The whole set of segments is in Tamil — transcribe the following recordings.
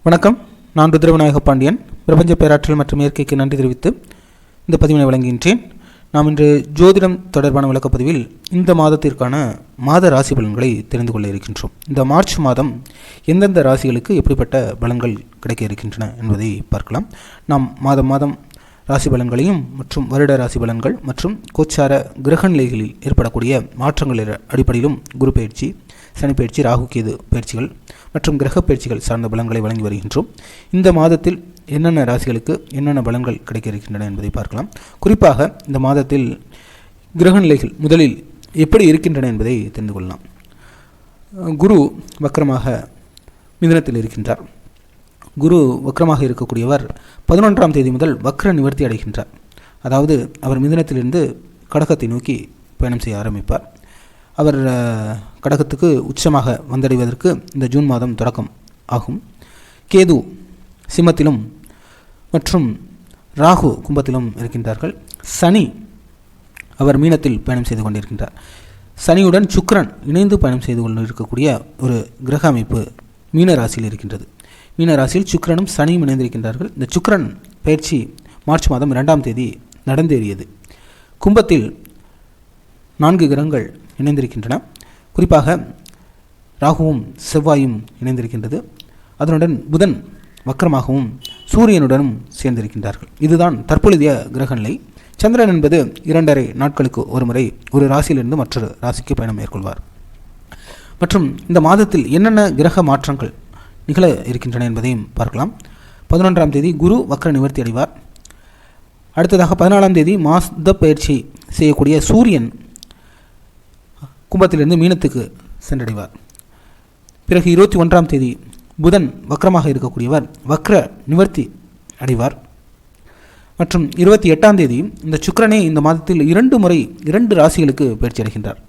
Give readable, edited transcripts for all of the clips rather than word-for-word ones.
வணக்கம். நான் ருத்ரவிநாயக பாண்டியன். பிரபஞ்ச பேராற்றல் மற்றும் இயற்கைக்கு நன்றி தெரிவித்து இந்த பதிவினை வழங்குகின்றேன். நாம் இன்று ஜோதிடம் தொடர்பான விளக்கப்பதிவில் இந்த மாதத்திற்கான மாத ராசி பலன்களை தெரிந்து கொள்ள இருக்கின்றோம். இந்த மார்ச் மாதம் எந்தெந்த ராசிகளுக்கு எப்படிப்பட்ட பலன்கள் கிடைக்க இருக்கின்றன என்பதை பார்க்கலாம். நாம் மாதம் ராசி பலன்களையும் மற்றும் வருட ராசி பலன்கள் மற்றும் கோச்சார கிரக நிலைகளில் ஏற்படக்கூடிய மாற்றங்கள் அடிப்படையிலும் குரு பயிற்சி, சனி பயிற்சி, ராகு கேது பயிற்சிகள் மற்றும் கிரக பயிற்சிகள் சார்ந்த பலன்களை வழங்கி வருகின்றோம். இந்த மாதத்தில் என்னென்ன ராசிகளுக்கு என்னென்ன பலன்கள் கிடைக்க இருக்கின்றன என்பதை பார்க்கலாம். குறிப்பாக இந்த மாதத்தில் கிரக நிலைகள் முதலில் எப்படி இருக்கின்றன என்பதை தெரிந்து கொள்ளலாம். குரு வக்ரமாக மிதுனத்தில் இருக்கின்றார். குரு வக்ரமாக இருக்கக்கூடியவர் 11ஆம் தேதி முதல் வக்ர நிவர்த்தி அடைகின்றார். அதாவது அவர் மிதுனத்திலிருந்து கடகத்தை நோக்கி பயணம் செய்ய ஆரம்பிப்பார். அவர் கடகத்துக்கு உச்சமாக வந்தடைவதற்கு இந்த ஜூன் மாதம் தொடக்கம் ஆகும். கேது சிம்மத்திலும் மற்றும் ராகு கும்பத்திலும் இருக்கின்றார்கள். சனி அவர் மீனத்தில் பயணம் செய்து கொண்டிருக்கின்றார். சனியுடன் சுக்கிரன் இணைந்து பயணம் செய்து கொண்டு இருக்கக்கூடிய ஒரு கிரக அமைப்பு மீன ராசியில் இருக்கின்றது. மீன ராசியில் சுக்கிரனும் சனியும் இணைந்திருக்கின்றார்கள். இந்த சுக்கிரன் பயிற்சி மார்ச் மாதம் 2ஆம் தேதி நடந்தேறியது. கும்பத்தில் 4 கிரகங்கள் இணைந்திருக்கின்றன. குறிப்பாக ராகுவும் செவ்வாயும் இணைந்திருக்கின்றது. அதனுடன் புதன் வக்ரமாகவும் சூரியனுடனும் சேர்ந்திருக்கின்றார்கள். இதுதான் தற்பொழுதைய கிரகநிலை. சந்திரன் என்பது 2.5 நாட்களுக்கு ஒரு முறை ஒரு ராசியிலிருந்து மற்றொரு ராசிக்கு பயணம் மேற்கொள்வார். மற்றும் இந்த மாதத்தில் என்னென்ன கிரக மாற்றங்கள் நிகழ இருக்கின்றன என்பதையும் பார்க்கலாம். 11ஆம் தேதி குரு வக்ர நிவர்த்தி அடைவார். அடுத்ததாக 14ஆம் தேதி மாத பயிற்சி செய்யக்கூடிய சூரியன் கும்பத்திலிருந்து மீனத்துக்கு சென்றடைவார். பிறகு 21ஆம் தேதி புதன் வக்ரமாக இருக்கக்கூடியவர் வக்ர நிவர்த்தி அடைவார். மற்றும் 28ஆம் தேதி இந்த சுக்கிரனே இந்த மாதத்தில் 2 முறை 2 ராசிகளுக்கு பயிற்சி அடைகின்றார்.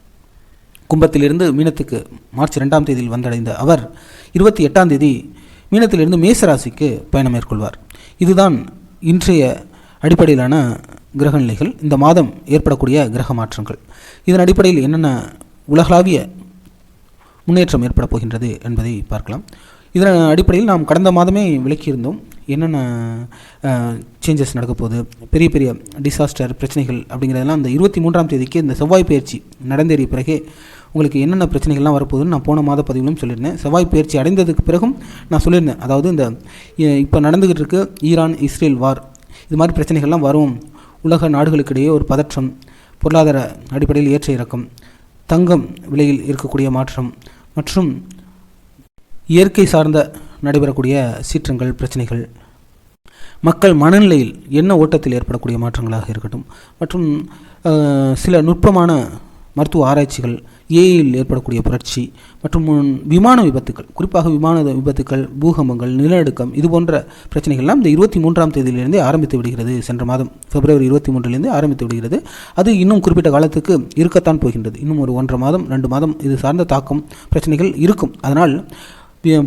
கும்பத்திலிருந்து மீனத்துக்கு மார்ச் 2ஆம் தேதியில் வந்தடைந்த அவர் 28ஆம் தேதி மீனத்திலிருந்து மேச ராசிக்கு பயணம் மேற்கொள்வார். இதுதான் இன்றைய அடிப்படையிலான கிரக நிலைகள், இந்த மாதம் ஏற்படக்கூடிய கிரக மாற்றங்கள். இதன் அடிப்படையில் என்னென்ன உலகளாவிய முன்னேற்றம் ஏற்பட போகின்றது என்பதை பார்க்கலாம். இதன் அடிப்படையில் நாம் கடந்த மாதமே விளக்கியிருந்தோம் என்னென்ன சேஞ்சஸ் நடக்க போகுது, பெரிய பெரிய டிசாஸ்டர் பிரச்சனைகள் அப்படிங்கிறதெல்லாம் இந்த 23ஆம் தேதிக்கு இந்த செவ்வாய் பயிற்சி நடந்தேறிய பிறகே உங்களுக்கு என்னென்ன பிரச்சனைகள்லாம் வரப்போகுதுன்னு நான் போன மாத பதிவிலும் சொல்லியிருந்தேன். செவ்வாய் பயிற்சி அடைந்ததுக்கு பிறகும் நான் சொல்லியிருந்தேன், அதாவது இந்த இப்போ நடந்துக்கிட்டு இருக்கு ஈரான் இஸ்ரேல் வார், இது மாதிரி பிரச்சனைகள்லாம் வரும். உலக நாடுகளுக்கிடையே ஒரு பதற்றம், பொருளாதார அடிப்படையில் ஏற்ற இறக்கம், தங்கம் விலையில் இருக்கக்கூடிய மாற்றம் மற்றும் இயற்கை சார்ந்த நடைபெறக்கூடிய சீற்றங்கள், பிரச்சனைகள், மக்கள் மனநிலையில் என்ன ஓட்டத்தில் ஏற்படக்கூடிய மாற்றங்களாக இருக்கட்டும், மற்றும் சில நுட்பமான மருத்துவ ஆராய்ச்சிகள், ஏஐயில் ஏற்படக்கூடிய புரட்சி மற்றும் விமான விபத்துக்கள், குறிப்பாக விமான விபத்துக்கள், பூகம்பங்கள், நிலநடுக்கம், இது போன்ற பிரச்சனைகள்லாம் இந்த 23ஆம் தேதியிலிருந்தே ஆரம்பித்து விடுகிறது. சென்ற மாதம் பிப்ரவரி 23 ஆரம்பித்து விடுகிறது. அது இன்னும் குறிப்பிட்ட காலத்துக்கு இருக்கத்தான் போகின்றது. இன்னும் ஒரு 1.5 மாதம் 2 மாதம் இது சார்ந்த தாக்கம் பிரச்சனைகள் இருக்கும். அதனால்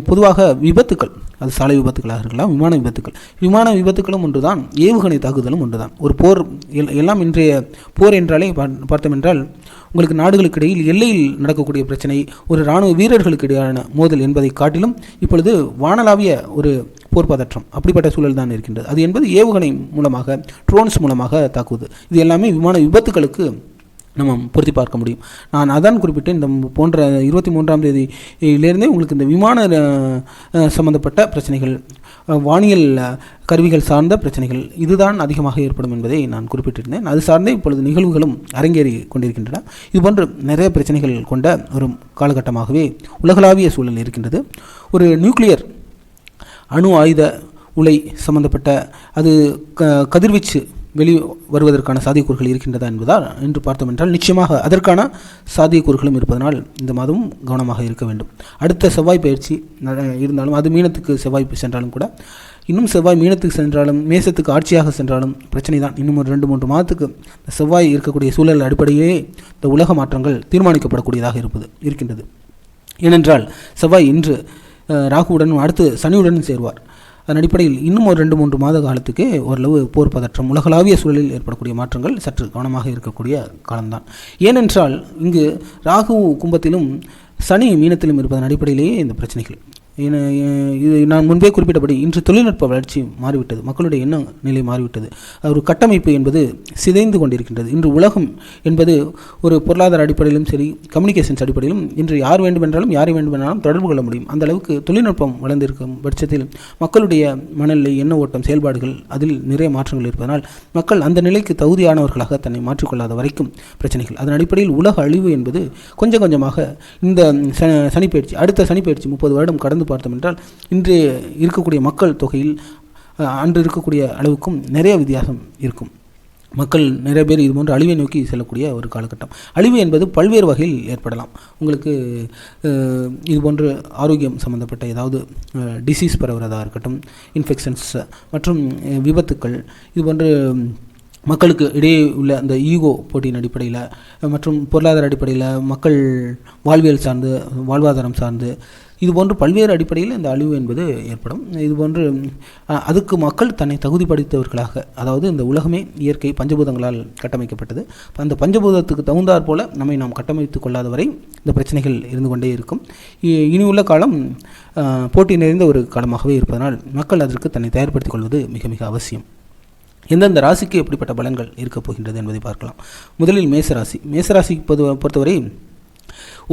பொதுவாக விபத்துக்கள், அது சாலை விபத்துக்களாக இருக்கலாம், விமான விபத்துக்களும் ஒன்றுதான், ஏவுகணை தாக்குதலும் ஒன்றுதான். ஒரு போர் எல்லாம் இன்றைய போர் என்றாலே பார்த்தோம் என்றால் உங்களுக்கு நாடுகளுக்கு இடையில் எல்லையில் நடக்கக்கூடிய பிரச்சனை, ஒரு இராணுவ வீரர்களுக்கு இடையான மோதல் என்பதை காட்டிலும் இப்பொழுது வானளாவிய ஒரு போர் பதற்றம், அப்படிப்பட்ட சூழல் தான் இருக்கின்றது. அது என்பது ஏவுகணை மூலமாக, ட்ரோன்ஸ் மூலமாக தாக்குவது. இது எல்லாமே விமான விபத்துக்களுக்கு நம்ம பொருத்தி பார்க்க முடியும். நான் அதான் குறிப்பிட்டு இந்த போன்ற 23ஆம் தேதியிலிருந்தே உங்களுக்கு இந்த விமான சம்பந்தப்பட்ட பிரச்சனைகள், வானியல் கருவிகள் சார்ந்த பிரச்சனைகள் இதுதான் அதிகமாக ஏற்படும் என்பதை நான் குறிப்பிட்டிருந்தேன். அது சார்ந்தே இப்பொழுது நிகழ்வுகளும் அரங்கேறி கொண்டிருக்கின்றன. இதுபோன்று நிறைய பிரச்சனைகள் கொண்ட ஒரு காலகட்டமாகவே உலகளாவிய சூழல் இருக்கின்றது. ஒரு நியூக்ளியர் அணு ஆயுத உலை சம்பந்தப்பட்ட அது கதிர்வீச்சு வெளி வருவதற்கான சாத்தியக்கூறுகள் இருக்கின்றதா என்பதால் என்று பார்த்தோம் என்றால் நிச்சயமாக அதற்கான சாத்தியக்கூறுகளும் இருப்பதனால் இந்த மாதமும் கவனமாக இருக்க வேண்டும். அடுத்த செவ்வாய் பயிற்சி இருந்தாலும், அது மீனத்துக்கு செவ்வாய் சென்றாலும் கூட, இன்னும் செவ்வாய் மீனத்துக்கு சென்றாலும் மேசத்துக்கு ஆட்சியாக சென்றாலும் பிரச்சனை தான். இன்னும் ஒரு 2-3 மாதத்துக்கு இந்த செவ்வாய் இருக்கக்கூடிய சூழல் அடிப்படையே இந்த உலக மாற்றங்கள் தீர்மானிக்கப்படக்கூடியதாக இருக்கின்றது. ஏனென்றால் செவ்வாய் இன்று ராகுவுடன் அடுத்து சனியுடன் சேருவார். அதன் அடிப்படையில் இன்னும் ஒரு 2-3 மாத காலத்துக்கு ஓரளவு போர் பதற்றம், உலகளாவிய சூழலில் ஏற்படக்கூடிய மாற்றங்கள் சற்று கவனமாக இருக்கக்கூடிய காலம்தான். ஏனென்றால் இங்கு ராகு கும்பத்திலும் சனி மீனத்திலும் இருப்பதன் அடிப்படையிலேயே இந்த பிரச்சனைகள் இது நான் முன்பே குறிப்பிட்டபடி இன்று தொழில்நுட்ப வளர்ச்சி மாறிவிட்டது, மக்களுடைய எண்ண நிலை மாறிவிட்டது. ஒரு கட்டமைப்பு என்பது சிதைந்து கொண்டிருக்கின்றது. இன்று உலகம் என்பது ஒரு பொருளாதார அடிப்படையிலும் சரி, கம்யூனிகேஷன்ஸ் அடிப்படையிலும் இன்று யார் வேண்டுமென்றாலும் யாரை வேண்டுமென்றாலும் தொடர்பு கொள்ள முடியும். அந்த அளவுக்கு தொழில்நுட்பம் வளர்ந்திருக்கும் பட்சத்தில் மக்களுடைய மனநிலை, எண்ண ஓட்டம், செயல்பாடுகள் அதில் நிறைய மாற்றங்கள் இருப்பதனால் மக்கள் அந்த நிலைக்கு தகுதியானவர்களாக தன்னை மாற்றிக்கொள்ளாத வரைக்கும் பிரச்சனைகள். அதன் அடிப்படையில் உலக அழிவு என்பது கொஞ்சம் கொஞ்சமாக இந்த சனிப்பயிற்சி, அடுத்த சனிப்பயிற்சி 30 வருடம் கடந்து பார்த்தோம் என்றால் இன்று இருக்கக்கூடிய மக்கள் தொகையில் அன்று இருக்கக்கூடிய அளவுக்கும் நிறைய வித்தியாசம் இருக்கும். மக்கள் நிறைய பேர் இது போன்ற அழிவை நோக்கி செல்லக்கூடிய ஒரு காலகட்டம். அழிவு என்பது பல்வேறு வகையில் ஏற்படலாம். உங்களுக்கு இது போன்ற ஆரோக்கியம் சம்மந்தப்பட்ட ஏதாவது டிசீஸ் பரவுறதாக இருக்கட்டும், இன்ஃபெக்ஷன்ஸ் மற்றும் விபத்துக்கள், இது போன்ற மக்களுக்கு இடையே உள்ள அந்த ஈகோ போட்டியின் அடிப்படையில் மற்றும் பொருளாதார அடிப்படையில், மக்கள் வாழ்வியல் சார்ந்து, வாழ்வாதாரம் சார்ந்து, இது போன்று பல்வேறு அடிப்படையில் இந்த அழிவு என்பது ஏற்படும். இதுபோன்று அதுக்கு மக்கள் தன்னை தகுதிப்படுத்தவர்களாக, அதாவது இந்த உலகமே இயற்கை பஞ்சபூதங்களால் கட்டமைக்கப்பட்டது. அந்த பஞ்சபூதத்துக்கு தகுந்தாற் போல நம்மை நாம் கட்டமைத்து கொள்ளாத வரை இந்த பிரச்சனைகள் இருந்து கொண்டே இருக்கும். இனி உள்ள காலம் போட்டி நிறைந்த ஒரு காலமாகவே இருப்பதனால் மக்கள் அதற்கு தன்னை தயார்படுத்திக் கொள்வது மிக மிக அவசியம். எந்தெந்த ராசிக்கு எப்படிப்பட்ட பலன்கள் இருக்கப் போகின்றது என்பதை பார்க்கலாம். முதலில் மேசராசி. மேசராசிக்கு பொறுத்தவரை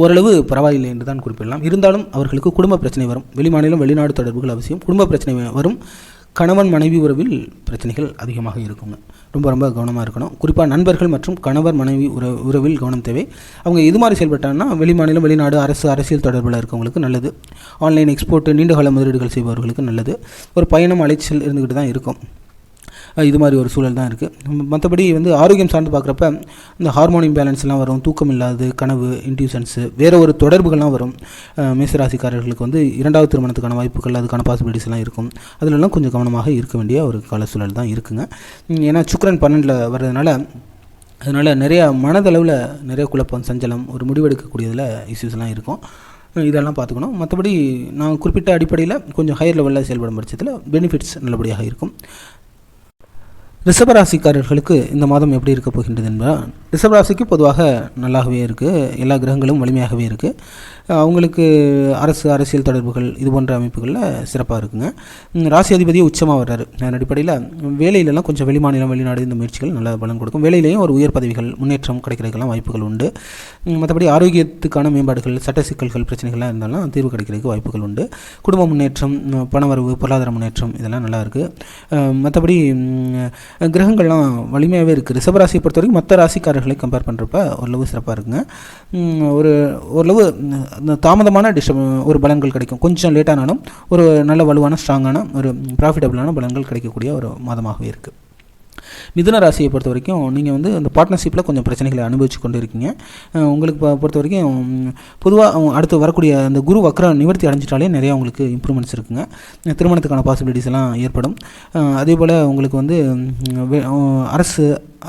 ஓரளவு பரவாயில்லை என்று தான் குறிப்பிடலாம். இருந்தாலும் அவர்களுக்கு குடும்ப பிரச்சனை வரும். வெளிமாநிலம் வெளிநாடு தொடர்புகள் அவசியம். குடும்ப பிரச்சனை வரும். கணவன் மனைவி உறவில் பிரச்சனைகள் அதிகமாக இருக்குங்க. ரொம்ப ரொம்ப கவனமாக இருக்கணும். குறிப்பாக நண்பர்கள் மற்றும் கணவர் மனைவி உறவில் கவனம் தேவை. அவங்க இது மாதிரி செயல்பட்டாங்கன்னா வெளிமாநிலம் வெளிநாடு அரசியல் தொடர்பில் இருக்கவங்களுக்கு நல்லது. ஆன்லைன் எக்ஸ்போர்ட், நீண்டகால முதலீடுகள் செய்பவர்களுக்கு நல்லது. ஒரு பயணம் அலைச்சல் இருந்துக்கிட்டு தான் இருக்கும். இது மாதிரி ஒரு சூழல் தான் இருக்குது. மற்றபடி ஆரோக்கியம் சார்ந்து பார்க்குறப்ப இந்த ஹார்மோன் இம்பேலன்ஸ்லாம் வரும், தூக்கம் இல்லாது, கனவு, இன்ட்யூஷன்ஸு, வேறு ஒரு தொடர்புகள்லாம் வரும். மேசராசிக்காரர்களுக்கு இரண்டாவது திருமணத்துக்கான வாய்ப்புகள், அதுக்கான பாசிபிலிட்டிஸ்லாம் இருக்கும். அதிலெல்லாம் கொஞ்சம் கவனமாக இருக்க வேண்டிய ஒரு கால சூழல் தான் இருக்குங்க. ஏன்னா சுக்கிரன் 12 வர்றதுனால அதனால் நிறையா மனதளவில் நிறைய குழப்பம், சஞ்சலம், ஒரு முடிவெடுக்கக்கூடியதில் இஷ்யூஸ்லாம் இருக்கும். இதெல்லாம் பார்த்துக்கணும். மற்றபடி நான் குறிப்பிட்ட அடிப்படையில் கொஞ்சம் ஹையர் லெவலில் செயல்படும் பட்சத்தில் பெனிஃபிட்ஸ் நல்லபடியாக இருக்கும். ரிஷபராசிக்காரர்களுக்கு இந்த மாதம் எப்படி இருக்க போகின்றது என்பதால், ரிஷபராசிக்கு நல்லாகவே இருக்குது. எல்லா கிரகங்களும் வலிமையாகவே இருக்குது. அவங்களுக்கு அரசியல் தொடர்புகள் இது போன்ற அமைப்புகளில் சிறப்பாக இருக்குங்க. ராசி அதிபதியை உச்சமாக வர்றாரு. அதன் அடிப்படையில் வேலையிலலாம் கொஞ்சம் வெளிமாநிலம் வெளிநாடு இந்த முயற்சிகள் நல்ல பலன் கொடுக்கும். வேலையிலையும் ஒரு உயர் பதவிகள், முன்னேற்றம் கிடைக்கிறதுக்கெல்லாம் வாய்ப்புகள் உண்டு. மற்றபடி ஆரோக்கியத்துக்கான மேம்பாடுகள், சட்ட சிக்கல்கள், பிரச்சனைகள்லாம் இருந்தாலும் தீர்வு கிடைக்கிறதுக்கு வாய்ப்புகள் உண்டு. குடும்ப முன்னேற்றம், பணவரவு, பொருளாதார முன்னேற்றம் இதெல்லாம் நல்லா இருக்குது. மற்றபடி கிரகங்கள்லாம் வலிமையாகவே இருக்குது. ரிஷபராசியை பொறுத்த வரைக்கும் மற்ற ராசிக்காரர்களை கம்பேர் பண்ணுறப்ப ஓரளவு சிறப்பாக இருக்குங்க. ஓரளவு தாமதமான ஒரு பலன்கள் கிடைக்கும். கொஞ்சம் லேட்டானாலும் ஒரு நல்ல வலுவான ஸ்ட்ராங்கான ஒரு ப்ராஃபிட்டபிளான பலன்கள் கிடைக்கக்கூடிய ஒரு மாதமாகவே இருக்குது. மிதுன ராசியை பொறுத்த வரைக்கும் நீங்கள் அந்த பார்ட்னர்ஷிப்பில் கொஞ்சம் பிரச்சனைகளை அனுபவிச்சு கொண்டு இருக்கீங்க. உங்களுக்கு பொறுத்த வரைக்கும் பொதுவாக அடுத்து வரக்கூடிய அந்த குரு வக்ர நிவர்த்தி அடைஞ்சிட்டாலே நிறையா உங்களுக்கு இம்ப்ரூவ்மெண்ட்ஸ் இருக்குங்க. திருமணத்துக்கான பாசிபிலிட்டிஸ் எல்லாம் ஏற்படும். அதே போல் உங்களுக்கு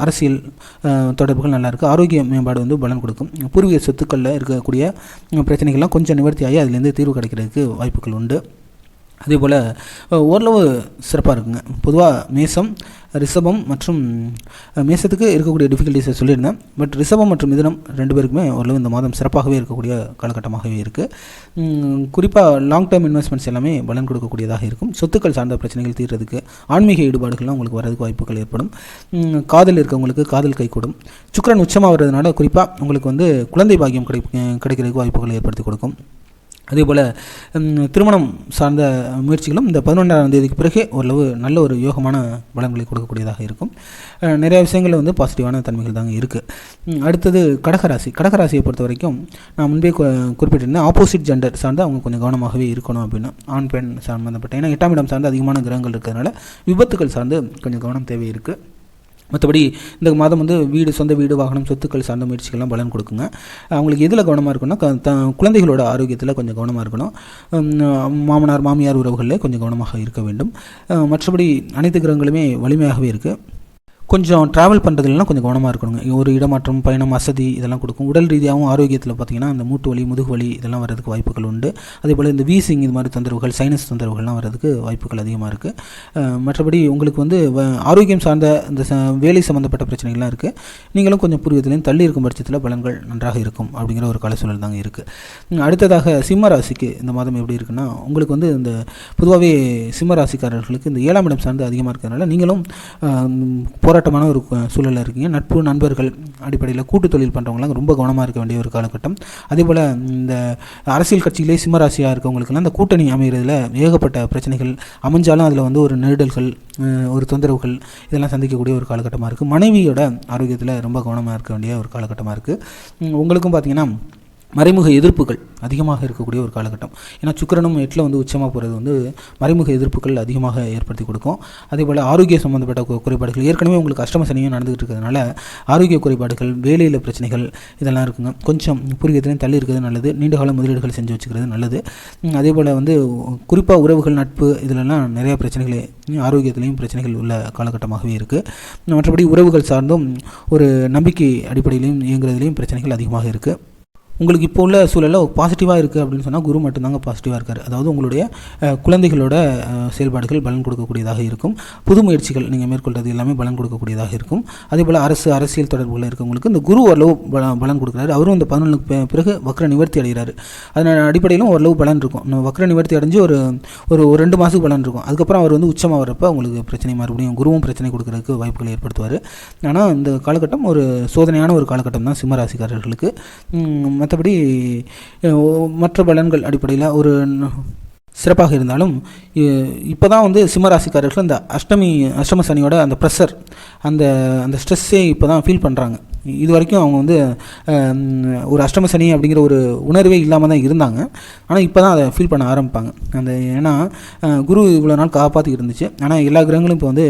அரசியல் தொடர்புகள் நல்லாயிருக்கு. ஆரோக்கிய மேம்பாடு பலன் கொடுக்கும். பூர்வீக சொத்துக்களில் இருக்கக்கூடிய பிரச்சனைகள்லாம் கொஞ்சம் நிவர்த்தியாகி அதுலேருந்து தீர்வு கிடைக்கிறதுக்கு வாய்ப்புகள் உண்டு. அதே போல் ஓரளவு சிறப்பாக இருக்குங்க. பொதுவாக மேசம், ரிஷபம் மற்றும் மேசத்துக்கு இருக்கக்கூடிய டிஃபிகல்ட்டிஸை சொல்லியிருந்தேன். பட் ரிஷபம் மற்றும் மிதுனம் 2 பேருக்குமே ஓரளவு இந்த மாதம் சிறப்பாகவே இருக்கக்கூடிய காலகட்டமாகவே இருக்குது. குறிப்பாக லாங் டேர்ம் இன்வெஸ்ட்மெண்ட்ஸ் எல்லாமே பலன் கொடுக்கக்கூடியதாக இருக்கும். சொத்துக்கள் சார்ந்த பிரச்சனைகள் தீர்றதுக்கு, ஆன்மீக ஈடுபாடுகள்லாம் உங்களுக்கு வரதுக்கு வாய்ப்புகள் ஏற்படும். காதல் இருக்கவங்களுக்கு காதல் கைகூடும். சுக்கிரன் உச்சமாக வர்றதுனால குறிப்பாக உங்களுக்கு குழந்தை பாக்கியம் கிடைக்கிறதுக்கு வாய்ப்புகள் ஏற்படுத்தி கொடுக்கும். அதே போல் திருமணம் சார்ந்த முயற்சிகளும் இந்த 11ஆம் தேதிக்கு பிறகே ஓரளவு நல்ல ஒரு யோகமான பலன்களை கொடுக்கக்கூடியதாக இருக்கும். நிறைய விஷயங்கள் பாசிட்டிவான தன்மைகள் தாங்க இருக்குது. அடுத்தது கடகராசி. கடகராசியை பொறுத்த வரைக்கும் நான் முன்பே குறிப்பிட்டிருந்தேன், ஆப்போசிட் ஜெண்டர் சார்ந்து அவங்க கொஞ்சம் கவனமாகவே இருக்கணும் அப்படின்னு. ஆண் பெண் சம்பந்தப்பட்ட, ஏன்னா 8ஆம் இடம் சார்ந்து அதிகமான கிரகங்கள் இருக்கிறதுனால விபத்துக்கள் சார்ந்து கொஞ்சம் கவனம் தேவை இருக்குது. மற்றபடி இந்த மாதம் வீடு, சொந்த வீடு, வாகனம், சொத்துக்கள் சார்ந்த முயற்சிகள்லாம் பலன் கொடுக்குங்க. அவங்களுக்கு எதில் கவனமாக இருக்கணும்னா குழந்தைகளோட ஆரோக்கியத்தில் கொஞ்சம் கவனமாக இருக்கணும். மாமனார் மாமியார் உறவுகளில் கொஞ்சம் கவனமாக இருக்க வேண்டும். மற்றபடி அனைத்து கிரகங்களுமே வலிமையாகவே இருக்குது. கொஞ்சம் ட்ராவல் பண்ணுறதுலாம் கொஞ்சம் கவனமாக இருக்கணுங்க. ஒரு இடமாற்றம், பயணம், வசதி இதெல்லாம் கொடுக்கும். உடல் ரீதியாகவும் ஆரோக்கியத்தில் பார்த்திங்கன்னா அந்த மூட்டு வலி, முதுகு வலி இதெல்லாம் வரதுக்கு வாய்ப்புகள் உண்டு. அதேபோல் இந்த வீசிங் இது மாதிரி தொந்தரவுகள், சைனஸ் தொந்தரவுகள்லாம் வரதுக்கு வாய்ப்புகள் அதிகமாக இருக்குது. மற்றபடி உங்களுக்கு வந்து ஆரோக்கியம் சார்ந்த இந்த வேலை சம்மந்தப்பட்ட பிரச்சனைகள்லாம் இருக்குது. நீங்களும் கொஞ்சம் பூர்வீகத்திலையும் தள்ளி இருக்கும் பட்சத்தில் பலன்கள் நன்றாக இருக்கும் அப்படிங்கிற ஒரு கால சூழல் தாங்க இருக்குது. அடுத்ததாக சிம்ம ராசிக்கு இந்த மாதம் எப்படி இருக்குன்னா, உங்களுக்கு வந்து இந்த பொதுவாகவே சிம்ம ராசிக்காரர்களுக்கு இந்த 7ஆம் இடம் சார்ந்து அதிகமாக இருக்கிறதுனால நீங்களும் போராட்டமான ஒரு சூழலில் இருக்கீங்க. நட்பு, நண்பர்கள் அடிப்படையில் கூட்டு தொழில் பண்ணுறவங்களாம் ரொம்ப கவனமாக இருக்க வேண்டிய ஒரு காலகட்டம். அதேபோல் இந்த அரசியல் கட்சியிலே சிம்மராசியாக இருக்கவங்களுக்கெல்லாம் இந்த கூட்டணி அமைகிறதுல ஏகப்பட்ட பிரச்சனைகள் அமைஞ்சாலும் அதில் வந்து ஒரு நெருடல்கள், ஒரு தொந்தரவுகள் இதெல்லாம் சந்திக்கக்கூடிய ஒரு காலகட்டமாக இருக்குது. மனைவியோட ஆரோக்கியத்தில் ரொம்ப கவனமாக இருக்க வேண்டிய ஒரு காலகட்டமாக இருக்குது. உங்களுக்கும் பார்த்திங்கன்னா மறைமுக எதிர்ப்புகள் அதிகமாக இருக்கக்கூடிய ஒரு காலகட்டம். ஏன்னா சுக்கிரனும் 8ல் வந்து உச்சமாக போகிறது வந்து மறைமுக எதிர்ப்புகள் அதிகமாக ஏற்படுத்தி கொடுக்கும். அதேபோல் ஆரோக்கிய சம்மந்தப்பட்ட குறைபாடுகள், ஏற்கனவே உங்களுக்கு அஷ்டம சனியும் நடந்துகிட்டு இருக்கிறதுனால ஆரோக்கிய குறைபாடுகள், வேலையில் பிரச்சனைகள் இதெல்லாம் இருக்குங்க. கொஞ்சம் பூர்வீகத்திலையும் தள்ளி இருக்கிறது நல்லது. நீண்டகால முதலீடுகள் செஞ்சு வச்சுக்கிறது நல்லது. அதேபோல் வந்து குறிப்பாக உறவுகள், நட்பு இதிலெல்லாம் நிறையா பிரச்சனைகள், ஆரோக்கியத்திலையும் பிரச்சனைகள் உள்ள காலகட்டமாகவே இருக்குது. மற்றபடி உறவுகள் சார்ந்தும் ஒரு நம்பிக்கை அடிப்படையிலையும் இயங்குறதுலேயும் பிரச்சனைகள் அதிகமாக இருக்குது. உங்களுக்கு இப்போ உள்ள சூழலில் பாசிட்டிவாக இருக்குது அப்படின்னு சொன்னால் குரு மட்டும்தாங்க பாசிட்டிவாக இருக்கார். அதாவது உங்களுடைய குழந்தைகளோட செயல்பாடுகள் பலன் கொடுக்கக்கூடியதாக இருக்கும். புது முயற்சிகள் நீங்கள் மேற்கொள்வது எல்லாமே பலன் கொடுக்கக்கூடியதாக இருக்கும். அதேபோல் அரசியல் தொடர்புகளில் இருக்கவங்களுக்கு இந்த குரு ஓரளவு பலன் கொடுக்குறாரு. அவரும் இந்த 11க்கு பிறகு வக்ர நிவர்த்தி அடைகிறாரு. அதன் அடிப்படையிலும் ஓரளவு பலன் இருக்கும். வக்ர நிவர்த்தி அடைஞ்சு ஒரு 2 மாதத்துக்கு பலன் இருக்கும். அதுக்கப்புறம் அவர் வந்து உச்சமாக வரப்போ உங்களுக்கு பிரச்சனை மறுபடியும் குருவும் பிரச்சனை கொடுக்கறதுக்கு வாய்ப்புகளை ஏற்படுத்துவார். ஆனால் இந்த காலகட்டம் ஒரு சோதனையான ஒரு காலகட்டம் தான் சிம்மராசிக்காரர்களுக்கு. மற்றபடி மற்ற பலன்கள் அடிப்படையில் ஒரு சிறப்பாக இருந்தாலும் இப்போ தான் வந்து சிம்மராசிக்காரர்கள் அந்த அஷ்டம சனியோட அந்த ப்ரெஷர், அந்த ஸ்ட்ரெஸ்ஸே இப்போ தான் ஃபீல் பண்ணுறாங்க. இது வரைக்கும் அவங்க வந்து ஒரு அஷ்டம சனி அப்படிங்கிற ஒரு உணர்வே இல்லாமல் தான் இருந்தாங்க. ஆனால் இப்போ தான் அதை ஃபீல் பண்ண ஆரம்பிப்பாங்க. ஏன்னா குரு இவ்வளோ நாள் காப்பாற்றிக்கிட்டு இருந்துச்சு. ஆனால் எல்லா கிரகங்களும் இப்போ வந்து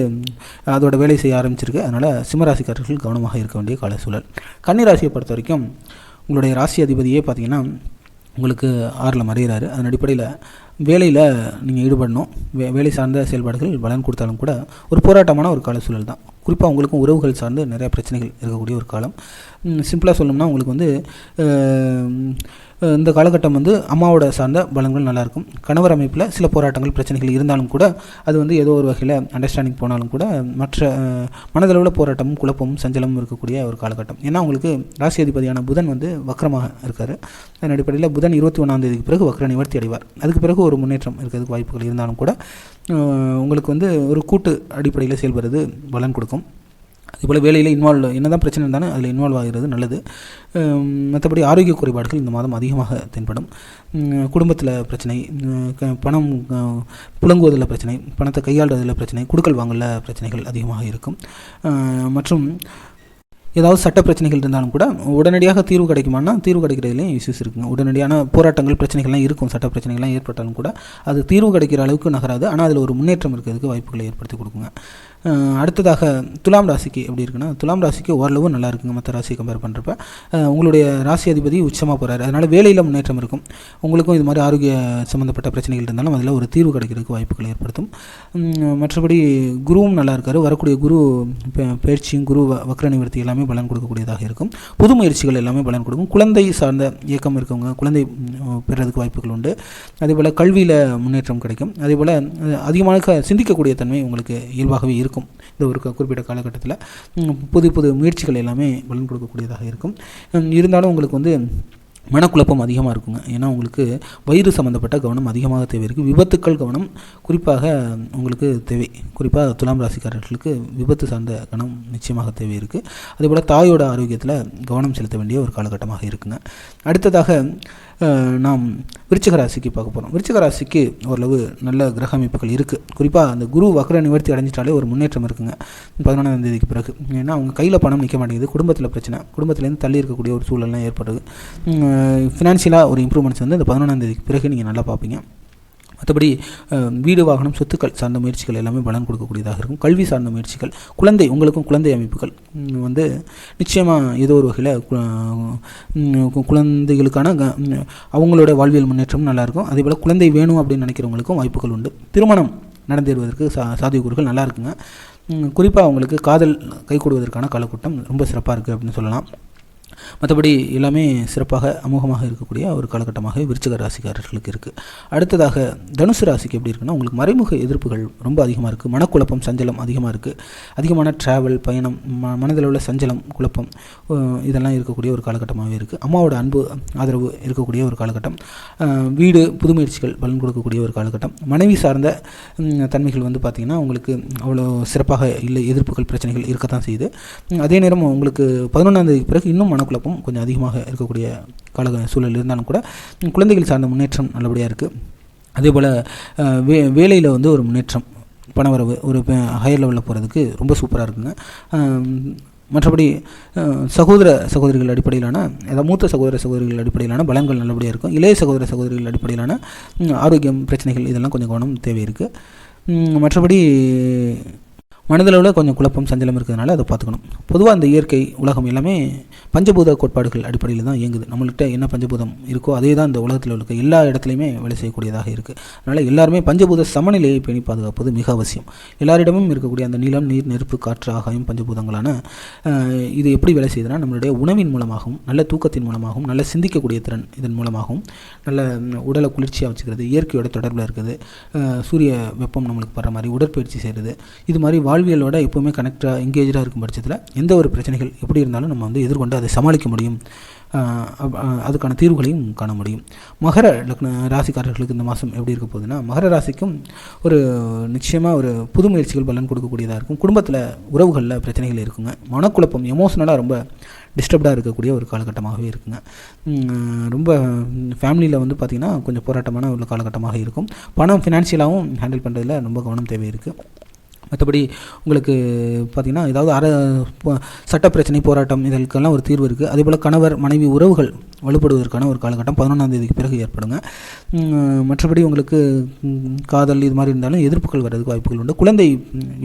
அதோட வேலை செய்ய ஆரம்பிச்சிருக்கு. அதனால் சிம்மராசிக்காரர்கள் கவனமாக இருக்க வேண்டிய கால சூழல். கன்னிராசியை பொறுத்த வரைக்கும் உங்களுடைய ராசி அதிபதியே பார்த்திங்கன்னா உங்களுக்கு 6ல் மறைகிறாரு. அதன் அடிப்படையில் வேலையில் நீங்கள் ஈடுபடணும். வேலை சார்ந்த செயல்பாடுகள் பலன் கொடுத்தாலும் கூட ஒரு போராட்டமான ஒரு கால சூழல் தான். குறிப்பாக உங்களுக்கும் உறவுகள் சார்ந்து நிறையா பிரச்சனைகள் இருக்கக்கூடிய ஒரு காலம். சிம்பிளாக சொல்லணும்னா உங்களுக்கு வந்து இந்த காலகட்டம் வந்து அம்மாவோட சார்ந்த பலன்கள் நல்லாயிருக்கும். கணவர் அமைப்பில் சில போராட்டங்கள், பிரச்சனைகள் இருந்தாலும் கூட அது வந்து ஏதோ ஒரு வகையில் அண்டர்ஸ்டாண்டிங் போனாலும் கூட மற்ற மனதளவில் போராட்டமும், குழப்பமும், சஞ்சலமும் இருக்கக்கூடிய ஒரு காலகட்டம். ஏன்னா உங்களுக்கு ராசி அதிபதியான புதன் வந்து வக்ரமாக இருக்கார். அதன் அடிப்படையில் புதன் 21ஆம் தேதிக்கு பிறகு வக்ர நிவர்த்தி அடைவார். அதுக்கு பிறகு ஒரு முன்னேற்றம் இருக்கிறதுக்கு வாய்ப்புகள் இருந்தாலும் கூட உங்களுக்கு வந்து ஒரு கூட்டு அடிப்படையில் செயல்படுறது பலன் கொடுக்கும். அதுபோல் வேலையில் என்ன தான் பிரச்சனை இருந்தாலும் அதில் இன்வால்வ் ஆகிறது நல்லது. மற்றபடி ஆரோக்கிய குறைபாடுகள் இந்த மாதம் அதிகமாக தென்படும். குடும்பத்தில் பிரச்சனை, பணம் புழங்குவதில் பிரச்சனை, பணத்தை கையாளுறதில் பிரச்சனை, கொடுக்கல் வாங்கல பிரச்சனைகள் அதிகமாக இருக்கும். மற்றும் ஏதாவது சட்ட பிரச்சனைகள் இருந்தாலும் கூட உடனடியாக தீர்வு கிடைக்குமானா தீர்வு கிடைக்கிறதுலேயும் இஷ்யூஸ் இருக்குங்க. உடனடியான போராட்டங்கள், பிரச்சனைகள்லாம் இருக்கும். சட்ட பிரச்சனைகள்லாம் ஏற்பட்டாலும் கூட அது தீர்வு கிடைக்கிற அளவுக்கு நகராது. ஆனால் அதில் ஒரு முன்னேற்றம் இருக்கிறதுக்கு வாய்ப்புகளை ஏற்படுத்தி கொடுக்குங்க. அடுத்ததாக துலாம் ராசிக்கு எப்படி இருக்குன்னா, துலாம் ராசிக்கு ஓரளவு நல்லா இருக்குங்க. மற்ற ராசியை கம்பேர் பண்ணுறப்ப உங்களுடைய ராசி அதிபதி உச்சமாக போகிறாரு. அதனால் வேலையில் முன்னேற்றம் இருக்கும். உங்களுக்கும் இது மாதிரி ஆரோக்கிய சம்மந்தப்பட்ட பிரச்சனைகள் இருந்தாலும் அதில் ஒரு தீர்வு கிடைக்கிறதுக்கு வாய்ப்புகளை ஏற்படுத்தும். மற்றபடி குருவும் நல்லா இருக்கார். வரக்கூடிய குரு பயிற்சியும், குரு வக்ர நிவர்த்தி எல்லாமே பலன் கொடுக்கக்கூடியதாக இருக்கும். புது முயற்சிகள் எல்லாமே பலன் கொடுக்கும். குழந்தை சார்ந்த இயக்கம் இருக்கவங்க குழந்தை பெறுறதுக்கு வாய்ப்புகள் உண்டு. அதேபோல் கல்வியில் முன்னேற்றம் கிடைக்கும். அதேபோல் அதிகமாக சிந்திக்கக்கூடிய தன்மை உங்களுக்கு இயல்பாகவே இருக்கும். இந்த ஒரு குறிப்பிட்ட காலகட்டத்தில் புது முயற்சிகள் எல்லாமே பலன் கொடுக்கக்கூடியதாக இருக்கும். இருந்தாலும் உங்களுக்கு வந்து மனக்குழப்பம் அதிகமாக இருக்குங்க. ஏன்னா உங்களுக்கு வயிறு சம்மந்தப்பட்ட கவனம் அதிகமாக தேவை இருக்குது. விபத்துக்கள் கவனம் குறிப்பாக உங்களுக்கு தேவை. குறிப்பாக துலாம் ராசிக்காரர்களுக்கு விபத்து சார்ந்த கவனம் நிச்சயமாக தேவை இருக்குது. அதேபோல் தாயோட ஆரோக்கியத்தில் கவனம் செலுத்த வேண்டிய ஒரு காலகட்டமாக இருக்குங்க. அடுத்ததாக நாம் விருச்சிக ராசிக்கு பார்க்க போகிறோம். விருச்சிக ராசிக்கு ஓரளவு நல்ல கிரக அமைப்புகள் இருக்குது. குறிப்பாக அந்த குரு வக்ர நிவர்த்தி அடைஞ்சிட்டாலே ஒரு முன்னேற்றம் இருக்குங்க 11ஆம் தேதிக்கு பிறகு. ஏன்னா அவங்க கையில் பணம் நிற்க மாட்டேங்குது. குடும்பத்தில் பிரச்சனை, குடும்பத்துலேருந்து தள்ளி இருக்கக்கூடிய ஒரு சூழல்லாம் ஏற்படுது. ஃபினான்ஷியலாக ஒரு இம்ப்ரூவ்மெண்ட்ஸ் வந்து இந்த 11ஆம் தேதிக்கு பிறகு நீங்கள் நல்லா பார்ப்பீங்க. மற்றபடி வீடு, வாகனம், சொத்துக்கள் சார்ந்த முயற்சிகள் எல்லாமே பலன் கொடுக்கக்கூடியதாக இருக்கும். கல்வி சார்ந்த முயற்சிகள், உங்களுக்கும் குழந்தை அமைப்புகள் வந்து நிச்சயமாக ஏதோ ஒரு வகையில் குழந்தைகளுக்கான அவங்களோட வாழ்வியல் முன்னேற்றம் நல்லாயிருக்கும். அதேபோல் குழந்தை வேணும் அப்படின்னு நினைக்கிறவங்களுக்கும் வாய்ப்புகள் உண்டு. திருமணம் நடந்தேறுவதற்கு சாத்தியக்கூறுகள் நல்லா இருக்குங்க. குறிப்பாக உங்களுக்கு காதல் கைகூடுவதற்கான காலகட்டம் ரொம்ப சிறப்பாக இருக்குது அப்படின்னு சொல்லலாம். மற்றபடி எல்லாமே சிறப்பாக அமோகமாக இருக்கக்கூடிய ஒரு காலகட்டமாக விருச்சிக ராசிக்காரர்களுக்கு இருக்குது. அடுத்ததாக தனுசு ராசிக்கு எப்படி இருக்குன்னா, உங்களுக்கு மறைமுக எதிர்ப்புகள் ரொம்ப அதிகமாக இருக்குது. மனக்குழப்பம், சஞ்சலம் அதிகமாக இருக்குது. அதிகமான ட்ராவல், பயணம், மனதில் உள்ள சஞ்சலம், குழப்பம் இதெல்லாம் இருக்கக்கூடிய ஒரு காலகட்டமாகவே இருக்குது. அம்மாவோட அன்பு, ஆதரவு இருக்கக்கூடிய ஒரு காலகட்டம். வீடு, புது முயற்சிகள் பலன் கொடுக்கக்கூடிய ஒரு காலகட்டம். மனைவி சார்ந்த தன்மைகள் வந்து பார்த்திங்கன்னா உங்களுக்கு அவ்வளோ சிறப்பாக இல்லை, எதிர்ப்புகள், பிரச்சனைகள் இருக்கத்தான் செய்யுது. அதே நேரம் உங்களுக்கு 11ஆம் தேதிக்கு பிறகு இன்னும் மனக்குழப்பம் கொஞ்சம் அதிகமாக இருக்கக்கூடிய சூழல் இருந்தாலும் கூட குழந்தைகள் சார்ந்த முன்னேற்றம் நல்லபடியாக இருக்குது. அதே போல் வேலையில் வந்து ஒரு முன்னேற்றம், பணவரவு ஒரு ஹையர் லெவலில் போகிறதுக்கு ரொம்ப சூப்பராக இருக்குங்க. மற்றபடி சகோதரிகள் அடிப்படையிலான, அதாவது மூத்த சகோதரிகள் அடிப்படையிலான பலன்கள் நல்லபடியாக இருக்கும். இளைய சகோதரிகள் அடிப்படையிலான ஆரோக்கியம் பிரச்சனைகள் இதெல்லாம் கொஞ்சம் கவனம் தேவை இருக்குது. மற்றபடி மனதளவில் கொஞ்சம் குழப்பம், சஞ்சலம் இருக்கிறதுனால அதை பார்த்துக்கணும். பொதுவாக இந்த இயற்கை உலகம் எல்லாமே பஞ்சபூத கோட்பாடுகள் அடிப்படையில் தான் இயங்குது. நம்மள்கிட்ட என்ன பஞ்சபூதம் இருக்கோ அதே தான் இந்த உலகத்தில் இருக்க எல்லா இடத்துலையுமே வேலை செய்யக்கூடியதாக இருக்குது. அதனால் எல்லாருமே பஞ்சபூத சமநிலையை பேணி பாதுகாப்பது மிக அவசியம். எல்லாரிடமும் இருக்கக்கூடிய அந்த நிலம், நீர், நெருப்பு, காற்று, ஆகாயம் பஞ்சபூதங்களான இது எப்படி வேலை செய்யுதுன்னா, நம்மளுடைய உணவின் மூலமாகவும், நல்ல தூக்கத்தின் மூலமாகவும், நல்ல சிந்திக்கக்கூடிய திறன் இதன் மூலமாகவும், நல்ல உடலை குளிர்ச்சியாக வச்சுக்கிறது, இயற்கையோட தொடர்பில் இருக்குது, சூரிய வெப்பம் நம்மளுக்கு படுற மாதிரி உடற்பயிற்சி செய்கிறது, இது மாதிரி வாழ்வியலோட எப்போவுமே கனெக்டாக எங்கேஜாக இருக்கும் பட்சத்தில் எந்த ஒரு பிரச்சனைகள் எப்படி இருந்தாலும் நம்ம வந்து எதிர்கொண்டு அதை சமாளிக்க முடியும். அதுக்கான தீர்வுகளையும் காண முடியும். மகர லக்ன ராசிக்காரர்களுக்கு இந்த மாதம் எப்படி இருக்க போகுதுன்னா, மகர ராசிக்கும் ஒரு நிச்சயமாக ஒரு புது முயற்சிகள் பலன் கொடுக்கக்கூடியதாக இருக்கும். குடும்பத்தில் உறவுகளில் பிரச்சனைகள் இருக்குங்க. மனக்குழப்பம், எமோஷனலாக ரொம்ப டிஸ்டர்ப்டாக இருக்கக்கூடிய ஒரு காலகட்டமாகவே இருக்குங்க. ரொம்ப ஃபேமிலியில் வந்து பார்த்திங்கன்னா கொஞ்சம் போராட்டமான ஒரு காலகட்டமாக இருக்கும். பணம் ஃபினான்ஷியலாகவும் ஹேண்டில் பண்ணுறதுல ரொம்ப கவனம் தேவை இருக்குது. மற்றபடி உங்களுக்கு பார்த்திங்கன்னா ஏதாவது சட்ட பிரச்சனை, போராட்டம் இதற்கெல்லாம் ஒரு தீர்வு இருக்குது. அதேபோல் கணவர் மனைவி உறவுகள் வலுப்படுவதற்கான ஒரு காலகட்டம் 11ஆம் தேதிக்கு பிறகு ஏற்படுங்க. மற்றபடி உங்களுக்கு காதல் இது மாதிரி இருந்தாலும் எதிர்ப்புகள் வர்றதுக்கு வாய்ப்புகள் உண்டு. குழந்தை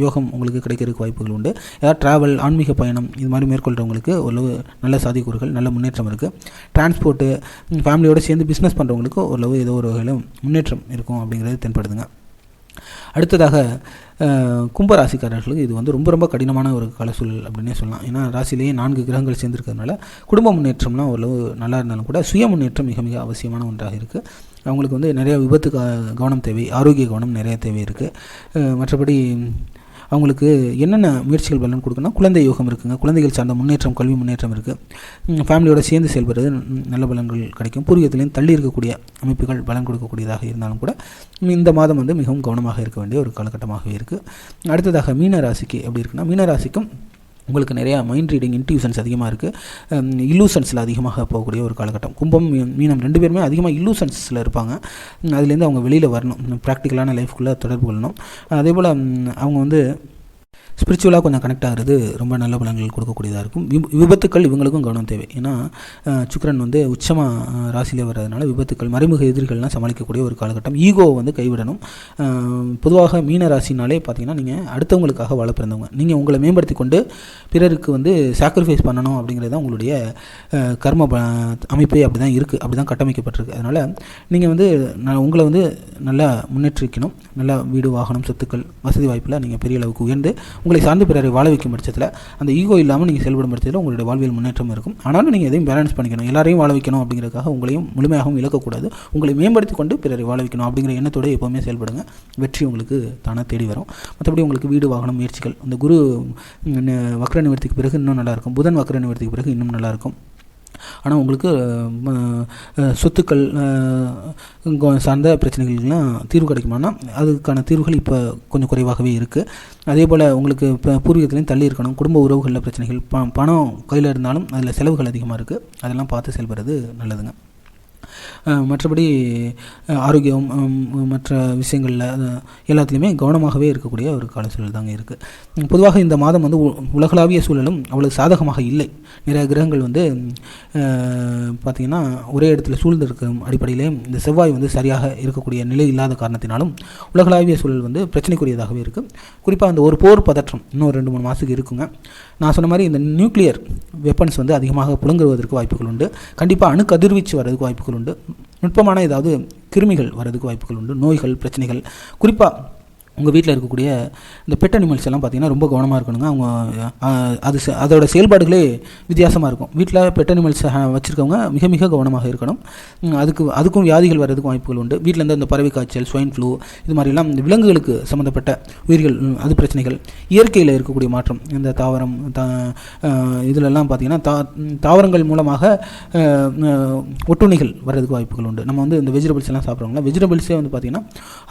யோகம் உங்களுக்கு கிடைக்கிறதுக்கு வாய்ப்புகள் உண்டு. ஏதாவது ட்ராவல், ஆன்மீக பயணம் இது மாதிரி மேற்கொள்கிறவங்களுக்கு ஓரளவு நல்ல சாத்தியக்கூறுகள், நல்ல முன்னேற்றம் இருக்குது. டிரான்ஸ்போர்ட்டு, ஃபேமிலியோடு சேர்ந்து பிஸ்னஸ் பண்ணுறவங்களுக்கு ஓரளவு ஏதோ ஒரு வகையில் முன்னேற்றம் இருக்கும் அப்படிங்கிறது தென்படுதுங்க. அடுத்ததாக கும்பராசிக்காரர்களுக்கு இது வந்து ரொம்ப ரொம்ப கடினமான ஒரு காலசூழல் அப்படின்னே சொல்லலாம். ஏன்னா ராசிலேயே 4 கிரகங்கள் சேர்ந்துருக்கிறதுனால குடும்ப முன்னேற்றம்லாம் ஓரளவு நல்லா இருந்தாலும் கூட சுய முன்னேற்றம் மிக மிக அவசியமான ஒன்றாக இருக்குது. அவங்களுக்கு வந்து நிறைய விபத்து கவனம் தேவை, ஆரோக்கிய கவனம் நிறைய தேவை இருக்குது. மற்றபடி அவங்களுக்கு என்னென்ன முயற்சிகள் பலன் கொடுக்குன்னா, குழந்தை யோகம் இருக்குங்க. குழந்தைகள் சார்ந்த முன்னேற்றம், கல்வி முன்னேற்றம் இருக்குது. ஃபேமிலியோடு சேர்ந்து செயல்படுறது நல்ல பலன்கள் கிடைக்கும். பூர்வீகத்திலேயும் தள்ளி இருக்கக்கூடிய அமைப்புகள் பலன் கொடுக்கக்கூடியதாக இருந்தாலும் கூட இந்த மாதம் வந்து மிகவும் கவனமாக இருக்க வேண்டிய ஒரு காலகட்டமாகவே இருக்குது. அடுத்ததாக மீன ராசிக்கு எப்படி இருக்குன்னா, மீன ராசிக்கும் உங்களுக்கு நிறையா மைண்ட் ரீடிங், இன்ட்யூஷன்ஸ் அதிகமாக இருக்குது. இல்லூஷன்ஸில் அதிகமாக போகக்கூடிய ஒரு காலகட்டம். கும்பம், மீனம் 2 பேருமே அதிகமாக இல்லூஷன்ஸில் இருப்பாங்க. அதுலேருந்து அவங்க வெளியில் வரணும், ப்ராக்டிக்கலான லைஃப்குள்ளே தொடர்பு கொள்ளணும். அதே போல் அவங்க வந்து ஸ்பிரிச்சுவலாக கொஞ்சம் கனெக்ட் ஆகிறது ரொம்ப நல்ல பலன்கள் கொடுக்கக்கூடியதாக இருக்கும். விபத்துக்கள் இவங்களுக்கும் கவனம் தேவை. ஏன்னா சுக்கிரன் வந்து உச்சமாக ராசியிலே வர்றதுனால விபத்துக்கள், மறைமுக எதிரிகள்லாம் சமாளிக்கக்கூடிய ஒரு காலகட்டம். ஈகோவை வந்து கைவிடணும். பொதுவாக மீன ராசினாலே பார்த்தீங்கன்னா நீங்கள் அடுத்தவங்களுக்காக வாழ பிறந்தவங்க. நீங்கள் உங்களை மேம்படுத்தி கொண்டு பிறருக்கு வந்து சாக்ரிஃபைஸ் பண்ணணும் அப்படிங்கிறது தான் உங்களுடைய கர்ம அமைப்பே அப்படி தான் இருக்குது, அப்படி தான் கட்டமைக்கப்பட்டிருக்கு. அதனால் நீங்கள் வந்து உங்களை வந்து நல்லா முன்னேற்றிக்கணும். நல்லா வீடு, வாகனம், சொத்துக்கள், வசதி வாய்ப்பில் நீங்கள் பெரிய அளவுக்கு உயர்ந்து உங்களை சார்ந்து பிறரை வாழ வைக்கும் பட்சத்தில் அந்த ஈகோ இல்லாமல் நீங்கள் செயல்படும் பட்சத்தில் உங்களுடைய வாழ்வியல் முன்னேற்றம் இருக்கும். ஆனாலும் நீங்கள் எதையும் பேலன்ஸ் பண்ணிக்கணும். எல்லாரையும் வாழ வைக்கணும் அப்படிங்கிறதுக்காக உங்களையும் முழுமையாகவும் இழக்கக்கூடாது. உங்களை மேம்படுத்தி கொண்டு பிறரை வாழ வைக்கணும் அப்படிங்கிற எண்ணத்தோடு எப்போவுமே செயல்படுங்க. வெற்றி உங்களுக்கு தானாக தேடி வரும். மற்றபடி உங்களுக்கு வீடு, வாகனம் முயற்சிகள், இந்த குரு வக்ர நிவர்த்திக்கு பிறகு இன்னும் நல்லாயிருக்கும். புதன் வக்ர நிவர்த்திக்கு பிறகு இன்னும் நல்லாயிருக்கும். ஆனால் உங்களுக்கு சொத்துக்கள் சார்ந்த பிரச்சனைகள்லாம் தீர்வு கிடைக்குமானா அதுக்கான தீர்வுகள் இப்போ கொஞ்சம் குறைவாகவே இருக்குது. அதே போல் உங்களுக்கு இப்போ பூர்வீகத்துலேயும் தள்ளி இருக்கணும். குடும்ப உறவுகளில் பிரச்சனைகள், பணம் கையில் இருந்தாலும் அதில் செலவுகள் அதிகமாக இருக்குது. அதெல்லாம் பார்த்து செயல்படுறது நல்லதுங்க. மற்றபடி ஆரோக்கியம் மற்ற விஷயங்களில் எல்லாத்துலேயுமே கவனமாகவே இருக்கக்கூடிய ஒரு கால சூழல் தாங்க இருக்குது. பொதுவாக இந்த மாதம் வந்து உலகளாவிய சூழலும் அவ்வளவு சாதகமாக இல்லை. நிறைய கிரகங்கள் வந்து பார்த்திங்கன்னா ஒரே இடத்துல சூழ்ந்திருக்கும் அடிப்படையிலே இந்த செவ்வாய் வந்து சரியாக இருக்கக்கூடிய நிலை இல்லாத காரணத்தினாலும் உலகளாவிய சூழல் வந்து பிரச்சனைக்குரியதாகவே இருக்குது. குறிப்பாக அந்த ஒரு போர் பதற்றம் இன்னும் 2-3 மாதத்துக்கு இருக்குங்க. நான் சொன்ன மாதிரி இந்த நியூக்ளியர் வெப்பன்ஸ் வந்து அதிகமாக புழங்குவதற்கு வாய்ப்புகள் உண்டு. கண்டிப்பாக அணு கதிர்வீச்சு வர்றதுக்கு வாய்ப்புகள் உண்டு. நுட்பமான ஏதாவது கிருமிகள் வர்றதுக்கு வாய்ப்புகள் உண்டு. நோய்கள், பிரச்சனைகள், குறிப்பாக உங்கள் வீட்டில் இருக்கக்கூடிய இந்த பெட் அனிமல்ஸ் எல்லாம் பார்த்திங்கன்னா ரொம்ப கவனமாக இருக்கணுங்க. அவங்க அதோட செயல்பாடுகளே வித்தியாசமாக இருக்கும். வீட்டில் பெட் அனிமல்ஸ் வச்சுருக்கவங்க மிக மிக கவனமாக இருக்கணும். அதுக்கும் வியாதிகள் வர்றதுக்கும் வாய்ப்புகள் உண்டு. வீட்டில் இருந்து இந்த பறவை காய்ச்சல், ஸ்வைன் ஃப்ளூ, இது மாதிரிலாம் இந்த விலங்குகளுக்கு சம்மந்தப்பட்ட உயிர்கள் அது பிரச்சனைகள், இயற்கையில் இருக்கக்கூடிய மாற்றம், இந்த தாவரம் இதிலெல்லாம் பார்த்திங்கன்னா தாவரங்கள் மூலமாக ஒட்டுண்ணிகள் வர்றதுக்கு வாய்ப்புகள் உண்டு. நம்ம வந்து இந்த வெஜிடபிள்ஸ் எல்லாம் சாப்பிட்றவங்களா, வெஜிடபிள்ஸே வந்து பார்த்திங்கன்னா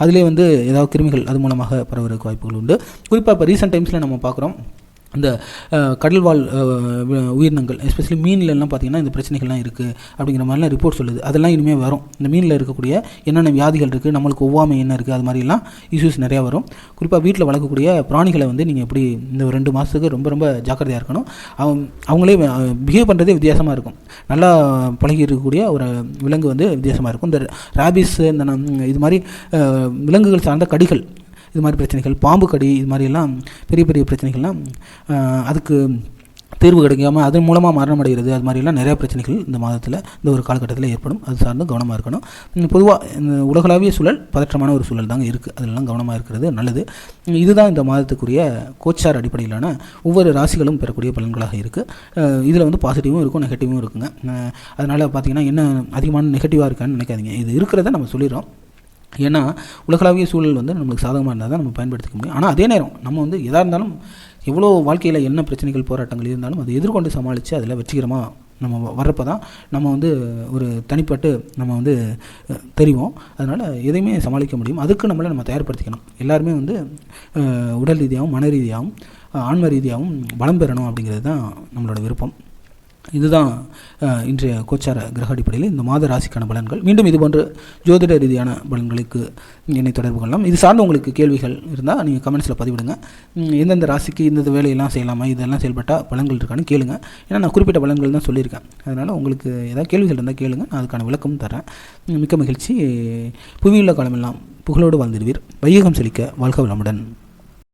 அதிலே வந்து ஏதாவது கிருமிகள் அது மூலமாக பரவுவதற்கு வாய்ப்புகள் உண்டு. குறிப்பாக இப்போ ரீசெண்ட் டைம்ஸில் நம்ம பார்க்குறோம், இந்த கடல்வாழ் உயிரினங்கள் எஸ்பெஷலி மீன்லலாம் பார்த்திங்கன்னா இந்த பிரச்சனைகள்லாம் இருக்குது அப்படிங்கிற மாதிரிலாம் ரிப்போர்ட் சொல்லுது. அதெல்லாம் இனிமேல் வரும். இந்த மீனில் இருக்கக்கூடிய என்னென்ன வியாதிகள் இருக்குது, நம்மளுக்கு ஒவ்வாமை என்ன இருக்குது, அது மாதிரிலாம் இஷ்யூஸ் நிறையா வரும். குறிப்பாக வீட்டில் வளர்க்கக்கூடிய பிராணிகளை வந்து நீங்கள் எப்படி இந்த 2 மாதத்துக்கு ரொம்ப ரொம்ப ஜாக்கிரதையாக இருக்கணும். அவங்களே பிஹேவ் பண்ணுறதே வித்தியாசமாக இருக்கும். நல்லா பழகி இருக்கக்கூடிய ஒரு விலங்கு வந்து வித்தியாசமாக இருக்கும். இந்த ரேபிஸ், இந்த இது மாதிரி விலங்குகள் சார்ந்த கடிகள், இது மாதிரி பிரச்சனைகள், பாம்பு கடி, இது மாதிரிலாம் பெரிய பெரிய பிரச்சனைகள்லாம் அதுக்கு தீர்வு கிடைக்காமல் அதன் மூலமாக மரணம் அடைகிறது, அது மாதிரிலாம் நிறையா பிரச்சனைகள் இந்த மாதத்தில் இந்த ஒரு காலகட்டத்தில் ஏற்படும். அது சார்ந்து கவனமாக இருக்கணும். பொதுவாக இந்த உலகளாவிய சூழல் பதற்றமான ஒரு சூழல் தாங்க இருக்குது. அதெல்லாம் கவனமாக இருக்கிறது நல்லது. இதுதான் இந்த மாதத்துக்குரிய கோச்சார் அடிப்படையிலான ஒவ்வொரு ராசிகளும் பெறக்கூடிய பலன்களாக இருக்குது. இதில் வந்து பாசிட்டிவும் இருக்கும், நெகட்டிவும் இருக்குங்க. அதனால் பார்த்திங்கன்னா என்ன அதிகமான நெகட்டிவாக இருக்கான்னு நினைக்காதீங்க. இது இருக்கிறத நம்ம சொல்லிடுறோம். ஏன்னா உலகளாவிய சூழல் வந்து நம்மளுக்கு சாதகமாக இருந்தால் தான் நம்ம பயன்படுத்திக்க முடியும். ஆனால் அதே நேரம் நம்ம வந்து எதாக இருந்தாலும், எவ்வளோ வாழ்க்கையில் என்ன பிரச்சனைகள் போராட்டங்கள் இருந்தாலும் அதை எதிர்கொண்டு சமாளித்து அதில் வெற்றிகரமாக நம்ம வர்றப்போ தான் நம்ம வந்து ஒரு தனிப்பட்டு நம்ம வந்து தெரிவோம். அதனால் எதையுமே சமாளிக்க முடியும். அதுக்கு நம்ம தயார்படுத்திக்கணும். எல்லாருமே வந்து உடல் ரீதியாகவும் மன ரீதியாகவும் ஆன்ம ரீதியாகவும் பலம் பெறணும் அப்படிங்கிறது தான் நம்மளோட விருப்பம். இதுதான் இன்றைய கோச்சார கிரக அடிப்படையில் இந்த மாத ராசிக்கான பலன்கள். மீண்டும் இதுபோன்ற ஜோதிட ரீதியான பலன்களுக்கு என்னை தொடர்பு கொள்ளலாம். இது சார்ந்த உங்களுக்கு கேள்விகள் இருந்தால் நீங்கள் கமெண்ட்ஸில் பதிவிடுங்க. எந்தெந்த ராசிக்கு இந்த வேலையெல்லாம் செய்யலாமா, இதெல்லாம் செயல்பட்டால் பலன்கள் இருக்கான்னு கேளுங்க. ஏன்னா நான் குறிப்பிட்ட பலன்கள் தான் சொல்லியிருக்கேன். அதனால் உங்களுக்கு ஏதாவது கேள்விகள் இருந்தால் கேளுங்க, நான் அதுக்கான விளக்கம் தரேன். மிக்க மகிழ்ச்சி. புவியுள்ள காலமெல்லாம் புகழோடு வாழ்ந்திடுவீர். வையகம் செழிக்க வாழ்க வளமுடன்.